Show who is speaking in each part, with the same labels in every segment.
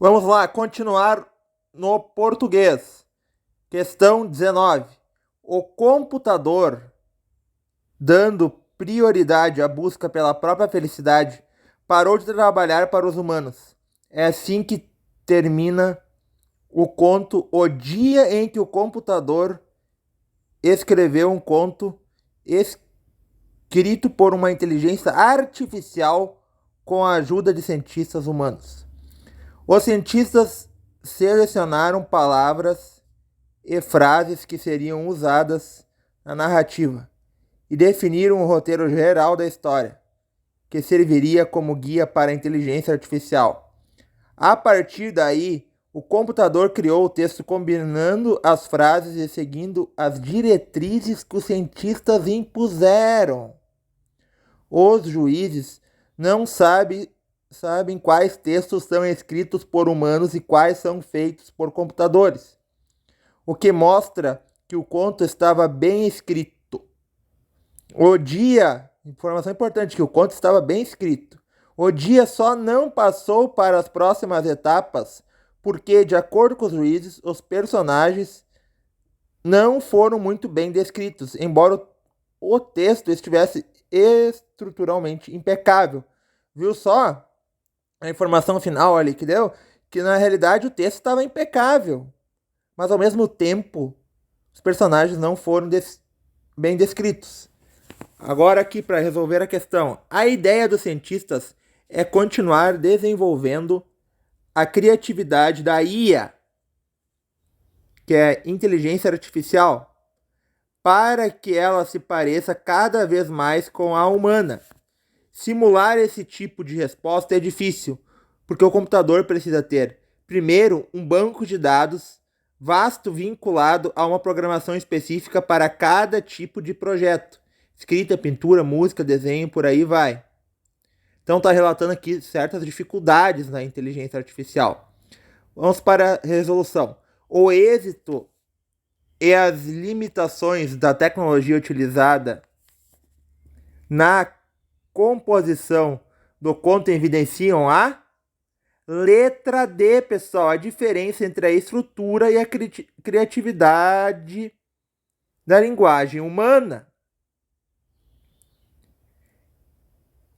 Speaker 1: Vamos lá, continuar no português. Questão 19. O computador, dando prioridade à busca pela própria felicidade, parou de trabalhar para os humanos. É assim que termina o conto O Dia em que o Computador escreveu um conto escrito por uma inteligência artificial com a ajuda de cientistas humanos. Os cientistas selecionaram palavras e frases que seriam usadas na narrativa e definiram o roteiro geral da história, que serviria como guia para a inteligência artificial. A partir daí, o computador criou o texto combinando as frases e seguindo as diretrizes que os cientistas impuseram. Os juízes não sabem quais textos são escritos por humanos e quais são feitos por computadores, o que mostra que o conto estava bem escrito. Informação importante, que o conto estava bem escrito. O dia só não passou para as próximas etapas porque, de acordo com os juízes, os personagens não foram muito bem descritos, embora o texto estivesse estruturalmente impecável. Viu só a informação final ali que deu? Que na realidade o texto estava impecável, mas ao mesmo tempo os personagens não foram bem descritos. Agora aqui para resolver a questão. A ideia dos cientistas é continuar desenvolvendo a criatividade da IA, que é inteligência artificial, para que ela se pareça cada vez mais com a humana. Simular esse tipo de resposta é difícil, porque o computador precisa ter, primeiro, um banco de dados vasto vinculado a uma programação específica para cada tipo de projeto. Escrita, pintura, música, desenho, por aí vai. Então está relatando aqui certas dificuldades na inteligência artificial. Vamos para a resolução. O êxito e as limitações da tecnologia utilizada na composição do conto evidenciam a letra D, pessoal, a diferença entre a estrutura e a criatividade da linguagem humana.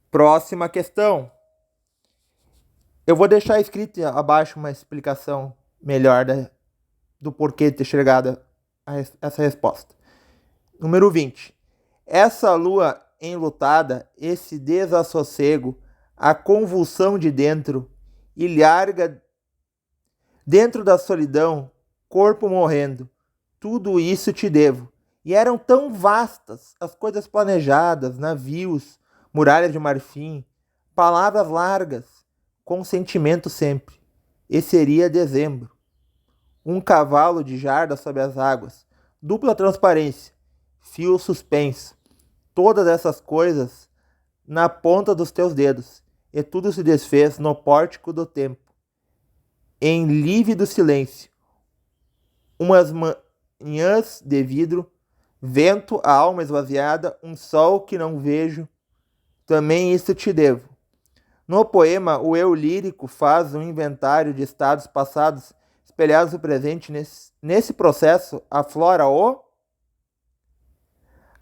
Speaker 1: Próxima questão. Eu vou deixar escrito abaixo uma explicação melhor do porquê de ter chegado a essa resposta. Número 20. Essa lua enlutada, esse desassossego, a convulsão de dentro, ilharga dentro da solidão, corpo morrendo, tudo isso te devo. E eram tão vastas as coisas planejadas, navios, muralhas de marfim, palavras largas, com sentimento sempre. E seria dezembro. Um cavalo de jarda sob as águas, dupla transparência, fio suspenso. Todas essas coisas na ponta dos teus dedos, e tudo se desfez no pórtico do tempo, em lívido silêncio. Umas manhãs de vidro, vento, a alma esvaziada, um sol que não vejo, também isso te devo. No poema, o eu lírico faz um inventário de estados passados espelhados no presente. Nesse processo, aflora o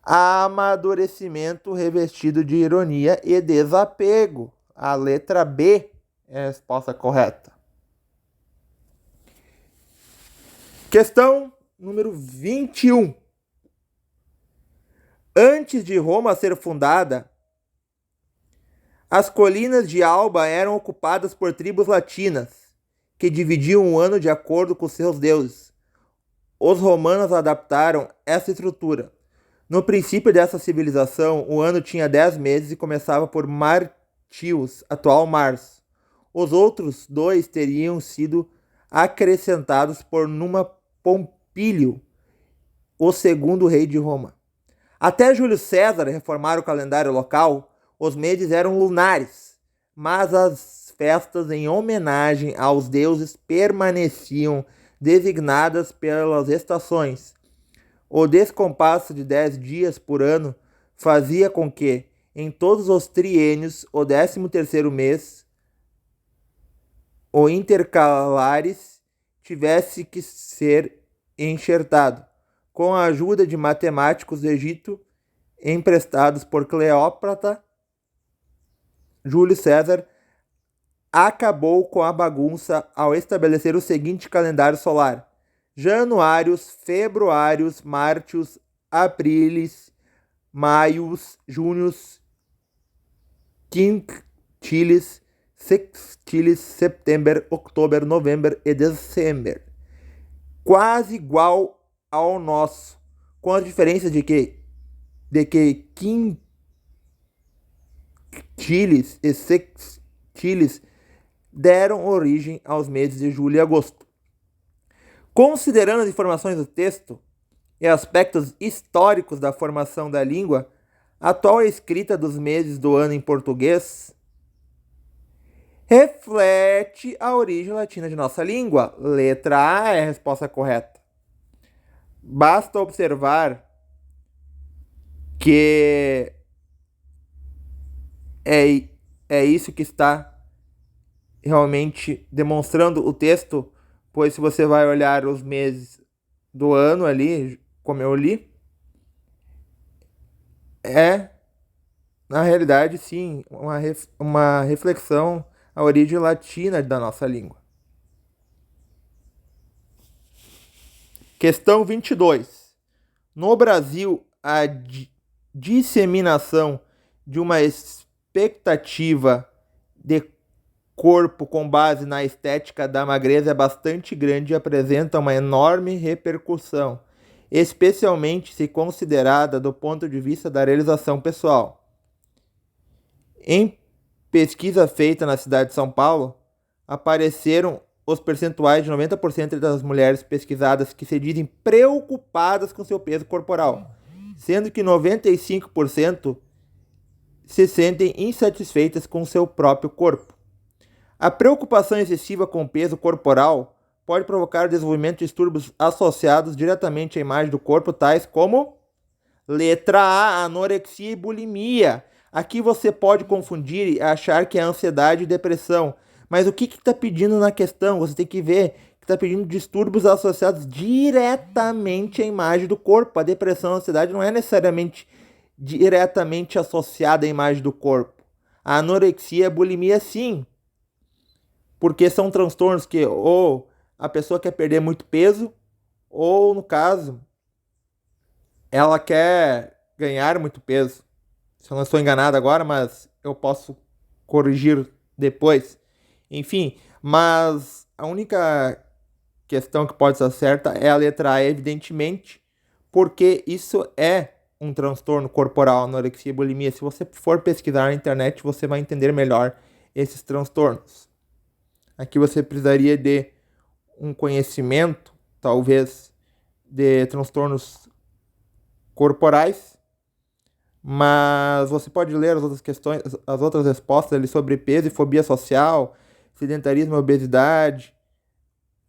Speaker 1: amadurecimento revestido de ironia e desapego. A letra B é a resposta correta. Questão número 21. Antes de Roma ser fundada, as colinas de Alba eram ocupadas por tribos latinas, que dividiam o ano de acordo com seus deuses. Os romanos adaptaram essa estrutura. No princípio dessa civilização, o ano tinha 10 meses e começava por Martius, atual março. Os outros 2 teriam sido acrescentados por Numa Pompílio, o segundo rei de Roma. Até Júlio César reformar o calendário local, os meses eram lunares, mas as festas em homenagem aos deuses permaneciam designadas pelas estações. O descompasso de 10 dias por ano fazia com que, em todos os triênios, o 13º mês o intercalares tivesse que ser enxertado, com a ajuda de matemáticos do Egito emprestados por Cleópatra. Júlio César acabou com a bagunça ao estabelecer o seguinte calendário solar: januários, februários, mártios, aprilis, maios, júnios, quintilis, sextilis, setembro, outubro, novembro e dezembro. Quase igual ao nosso, com a diferença de que quintilis e sextilis deram origem aos meses de julho e agosto. Considerando as informações do texto e aspectos históricos da formação da língua, a atual escrita dos meses do ano em português reflete a origem latina de nossa língua. Letra A é a resposta correta. Basta observar que é isso que está realmente demonstrando o texto, pois se você vai olhar os meses do ano ali, como eu li, na realidade, sim, uma reflexão à origem latina da nossa língua. Questão 22. No Brasil, a disseminação de uma expectativa de corpo com base na estética da magreza é bastante grande e apresenta uma enorme repercussão, especialmente se considerada do ponto de vista da realização pessoal. Em pesquisa feita na cidade de São Paulo, apareceram os percentuais de 90% das mulheres pesquisadas que se dizem preocupadas com seu peso corporal, sendo que 95% se sentem insatisfeitas com seu próprio corpo. A preocupação excessiva com o peso corporal pode provocar o desenvolvimento de distúrbios associados diretamente à imagem do corpo, tais como letra A, anorexia e bulimia. Aqui você pode confundir e achar que é ansiedade e depressão. Mas o que está pedindo na questão? Você tem que ver que está pedindo distúrbios associados diretamente à imagem do corpo. A depressão e a ansiedade não é necessariamente diretamente associada à imagem do corpo. A anorexia e a bulimia, sim. Porque são transtornos que ou a pessoa quer perder muito peso, ou, no caso, ela quer ganhar muito peso. Se eu não estou enganado agora, mas eu posso corrigir depois. Enfim, mas a única questão que pode estar certa é a letra A, evidentemente, porque isso é um transtorno corporal, anorexia e bulimia. Se você for pesquisar na internet, você vai entender melhor esses transtornos. Aqui você precisaria de um conhecimento, talvez, de transtornos corporais, mas você pode ler as outras questões, as outras respostas ali sobre peso e fobia social, sedentarismo e obesidade,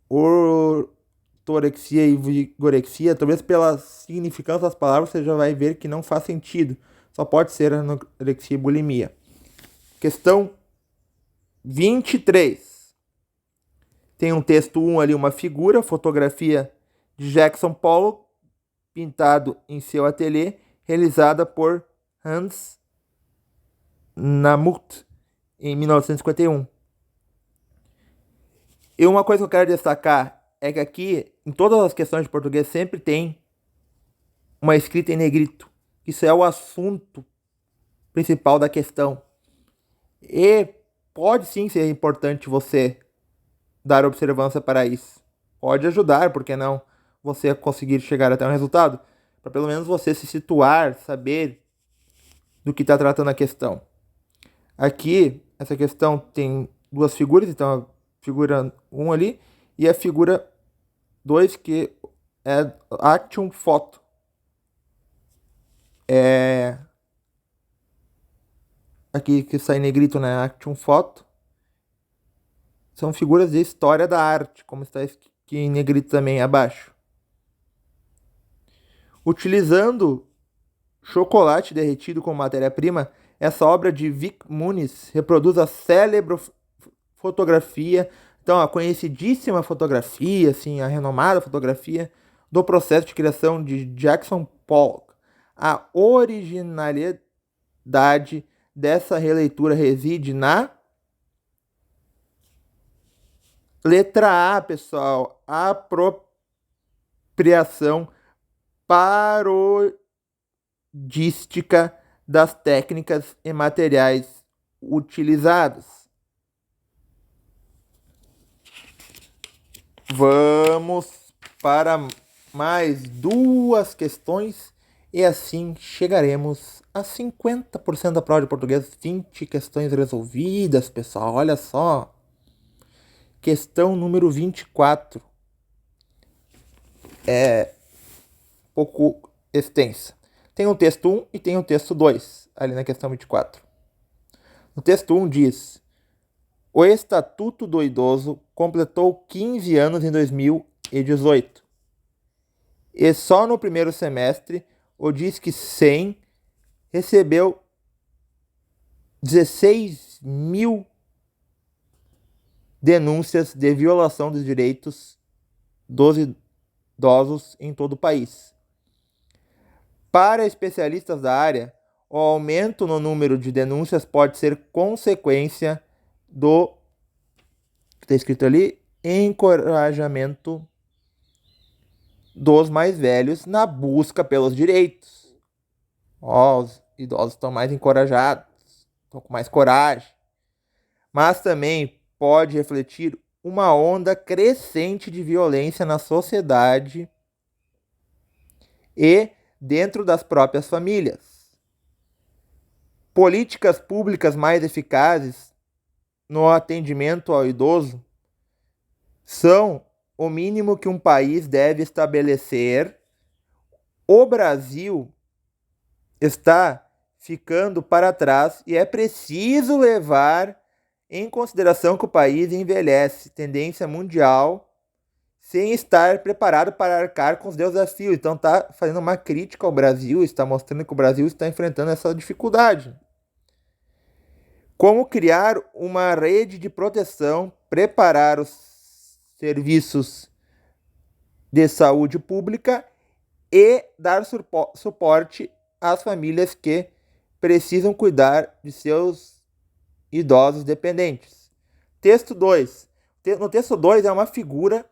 Speaker 1: ortorexia e vigorexia. Talvez pela significância das palavras você já vai ver que não faz sentido. Só pode ser anorexia e bulimia. Questão 23. Tem um texto 1 ali, uma figura, fotografia de Jackson Pollock, pintado em seu ateliê, realizada por Hans Namuth em 1951. E uma coisa que eu quero destacar é que aqui, em todas as questões de português, sempre tem uma escrita em negrito. Isso é o assunto principal da questão. E pode sim ser importante você dar observância para isso. Pode ajudar, por que não, você conseguir chegar até um resultado? Para pelo menos você se situar, saber do que está tratando a questão. Aqui, essa questão tem duas figuras, então a figura 1 ali e a figura 2, que é Action Photo. Aqui que sai em negrito, né? Action Photo. São figuras de história da arte, como está aqui em negrito também abaixo. Utilizando chocolate derretido como matéria-prima, essa obra de Vic Muniz reproduz a célebre fotografia Então, a conhecidíssima fotografia, assim, a renomada fotografia do processo de criação de Jackson Pollock. A originalidade dessa releitura reside na letra A, pessoal. Apropriação parodística das técnicas e materiais utilizados. Vamos para mais 2 questões e assim chegaremos a 50% da prova de português. 20 questões resolvidas, pessoal. Olha só. Questão número 24. É pouco extensa. Tem o texto 1 e tem o texto 2, ali na questão 24. No texto 1 diz: o Estatuto do Idoso completou 15 anos em 2018. E só no primeiro semestre, o Disque 100 recebeu 16 mil denúncias de violação dos direitos dos idosos em todo o país. Para especialistas da área, o aumento no número de denúncias pode ser consequência do, que está escrito ali, encorajamento dos mais velhos na busca pelos direitos. Os idosos estão mais encorajados, estão com mais coragem. Mas também pode refletir uma onda crescente de violência na sociedade e dentro das próprias famílias. Políticas públicas mais eficazes no atendimento ao idoso são o mínimo que um país deve estabelecer. O Brasil está ficando para trás e é preciso levar em consideração que o país envelhece, tendência mundial, sem estar preparado para arcar com os desafios. Então está fazendo uma crítica ao Brasil, está mostrando que o Brasil está enfrentando essa dificuldade. Como criar uma rede de proteção, preparar os serviços de saúde pública e dar suporte às famílias que precisam cuidar de seus idosos dependentes. Texto 2. No texto 2 é uma figura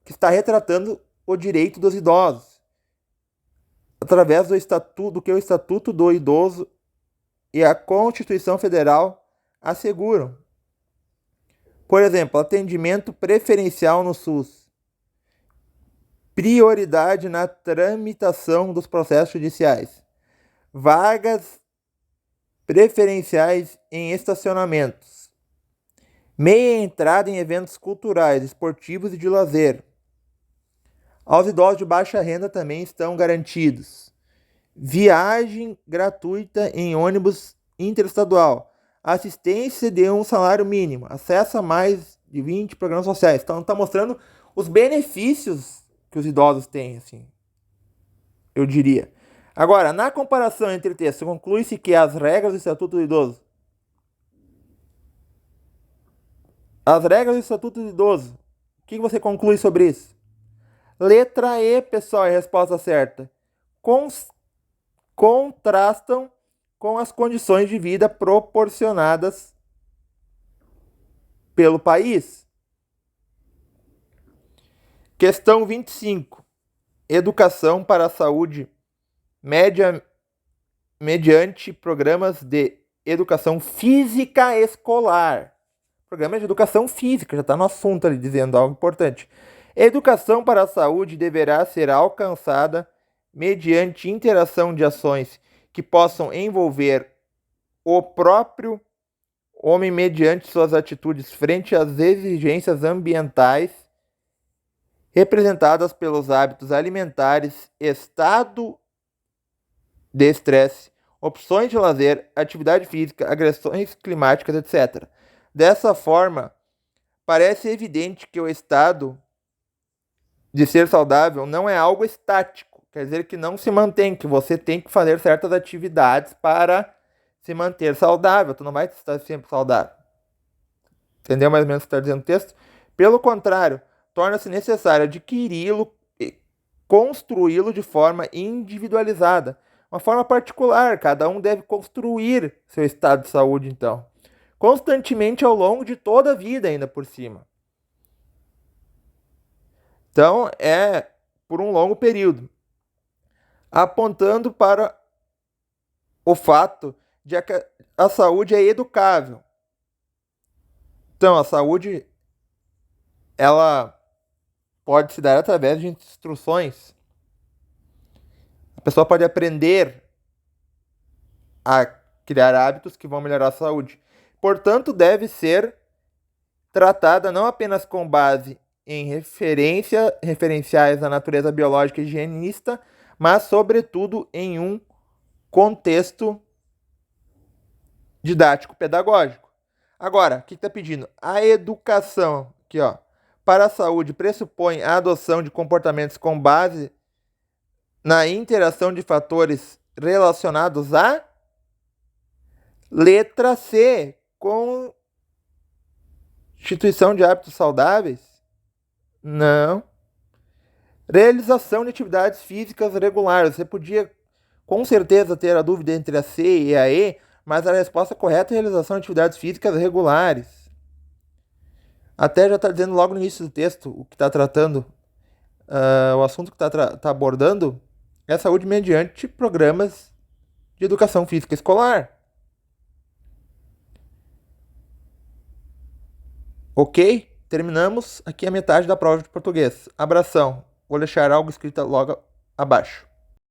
Speaker 1: que está retratando o direito dos idosos através do que o Estatuto do Idoso e a Constituição Federal asseguram. Por exemplo, atendimento preferencial no SUS, prioridade na tramitação dos processos judiciais, vagas preferenciais em estacionamentos, meia entrada em eventos culturais, esportivos e de lazer. Aos idosos de baixa renda também estão garantidos viagem gratuita em ônibus interestadual, assistência de um salário mínimo, acesso a mais de 20 programas sociais. Então está mostrando os benefícios que os idosos têm, assim, eu diria. Agora, na comparação entre textos, conclui-se que as regras do Estatuto do Idoso, o que você conclui sobre isso? Letra E, pessoal, é a resposta certa. Contrastam com as condições de vida proporcionadas pelo país. Questão 25. Educação para a saúde mediante programas de educação física escolar. Programa de educação física, já está no assunto ali, dizendo algo importante. Educação para a saúde deverá ser alcançada mediante interação de ações que possam envolver o próprio homem mediante suas atitudes frente às exigências ambientais representadas pelos hábitos alimentares, estado de estresse, opções de lazer, atividade física, agressões climáticas, etc. Dessa forma, parece evidente que o estado de ser saudável não é algo estático, quer dizer que não se mantém, que você tem que fazer certas atividades para se manter saudável, tu não vai estar sempre saudável. Entendeu mais ou menos o que está dizendo o texto? Pelo contrário, torna-se necessário adquiri-lo e construí-lo de forma individualizada, uma forma particular. Cada um deve construir seu estado de saúde, então, constantemente ao longo de toda a vida, ainda por cima. Então, é por um longo período, apontando para o fato de que a saúde é educável. Então, a saúde, ela pode se dar através de instruções. A pessoa pode aprender a criar hábitos que vão melhorar a saúde. Portanto, deve ser tratada não apenas com base em referenciais da natureza biológica e higienista, mas, sobretudo, em um contexto didático-pedagógico. Agora, o que está pedindo? A educação, aqui, ó, para a saúde pressupõe a adoção de comportamentos com base na interação de fatores relacionados à letra C, constituição de hábitos saudáveis? Não. Realização de atividades físicas regulares. Você podia, com certeza, ter a dúvida entre a C e a E, mas a resposta correta é realização de atividades físicas regulares. Até já está dizendo logo no início do texto o que está tratando, o assunto que está abordando é a saúde mediante programas de educação física escolar. Ok? Terminamos aqui a metade da prova de português. Abração. Vou deixar algo escrito logo abaixo.